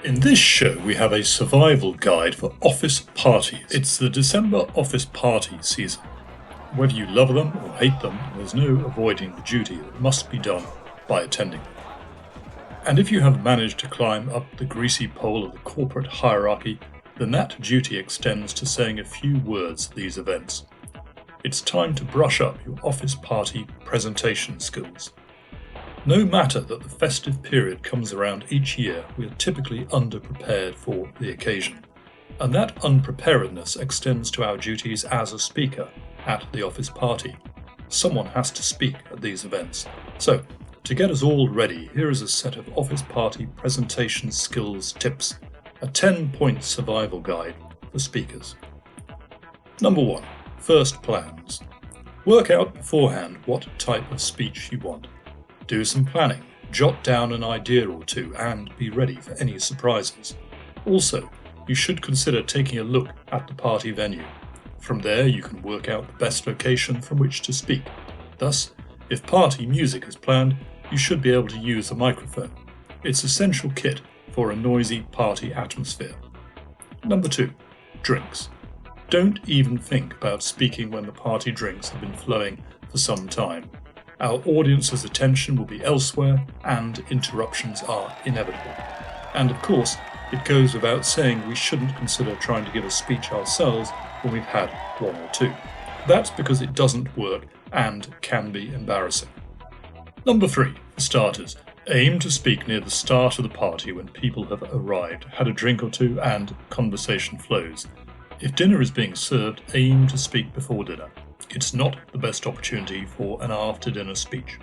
In this show, we have a survival guide for office parties. It's the December office party season. Whether you love them or hate them, there's no avoiding the duty that must be done by attending them. And if you have managed to climb up the greasy pole of the corporate hierarchy, then that duty extends to saying a few words at these events. It's time to brush up your office party presentation skills. No matter that the festive period comes around each year, we are typically underprepared for the occasion. And that unpreparedness extends to our duties as a speaker at the office party. Someone has to speak at these events. So, to get us all ready, here is a set of office party presentation skills tips, a 10-point survival guide for speakers. Number 1. First plans. Work out beforehand what type of speech you want. Do some planning, jot down an idea or two, and be ready for any surprises. Also, you should consider taking a look at the party venue. From there, you can work out the best location from which to speak. Thus, if party music is planned, you should be able to use a microphone. It's essential kit for a noisy party atmosphere. Number 2. Drinks. Don't even think about speaking when the party drinks have been flowing for some time. Our audience's attention will be elsewhere and interruptions are inevitable. And of course, it goes without saying we shouldn't consider trying to give a speech ourselves when we've had one or two. That's because it doesn't work and can be embarrassing. Number 3, for starters, aim to speak near the start of the party when people have arrived, had a drink or two, and conversation flows. If dinner is being served, aim to speak before dinner. It's not the best opportunity for an after-dinner speech.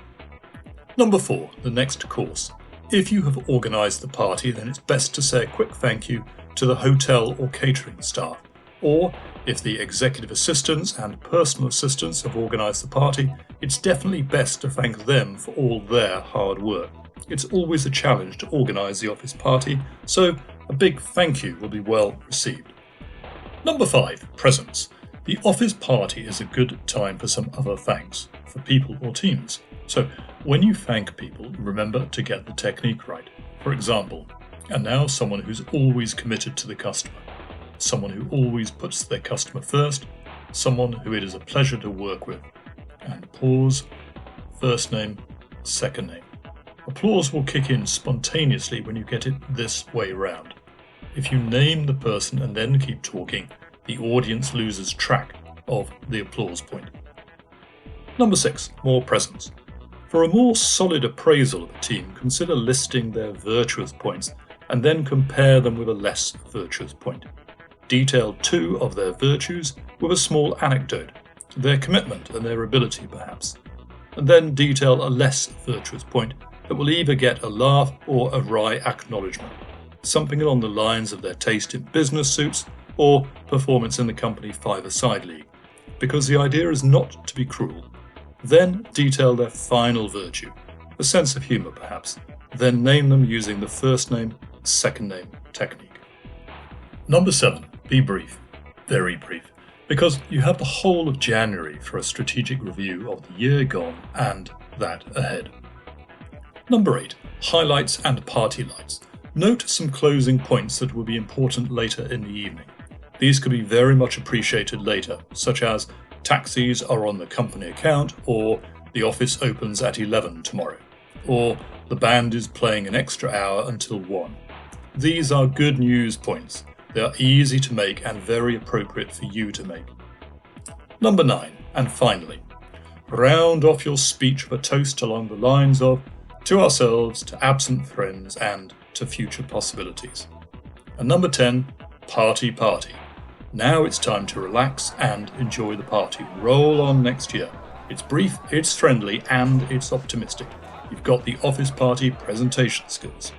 Number 4, the next course. If you have organised the party, then it's best to say a quick thank you to the hotel or catering staff. Or, if the executive assistants and personal assistants have organised the party, it's definitely best to thank them for all their hard work. It's always a challenge to organise the office party, so a big thank you will be well received. Number 5, presents. The office party is a good time for some other thanks, for people or teams. So, when you thank people, remember to get the technique right. For example, and now someone who's always committed to the customer, someone who always puts their customer first, someone who it is a pleasure to work with. And pause, first name, second name. Applause will kick in spontaneously when you get it this way round. If you name the person and then keep talking, the audience loses track of the applause point. Number 6, more presents. For a more solid appraisal of a team, consider listing their virtuous points and then compare them with a less virtuous point. Detail 2 of their virtues with a small anecdote, their commitment and their ability perhaps, and then detail a less virtuous point that will either get a laugh or a wry acknowledgement, something along the lines of their taste in business suits or performance in the company five-a-side league, because the idea is not to be cruel. Then detail their final virtue, a sense of humour perhaps, then name them using the first name, second name technique. Number 7, be brief, very brief, because you have the whole of January for a strategic review of the year gone and that ahead. Number 8, highlights and party lights. Note some closing points that will be important later in the evening. These could be very much appreciated later, such as taxis are on the company account, or the office opens at 11 tomorrow, or the band is playing an extra hour until 1. These are good news points. They are easy to make and very appropriate for you to make. Number 9, and finally, round off your speech with a toast along the lines of to ourselves, to absent friends, and to future possibilities. And number 10, party party. Now it's time to relax and enjoy the party. Roll on next year. It's brief, it's friendly, and it's optimistic. You've got the office party presentation skills.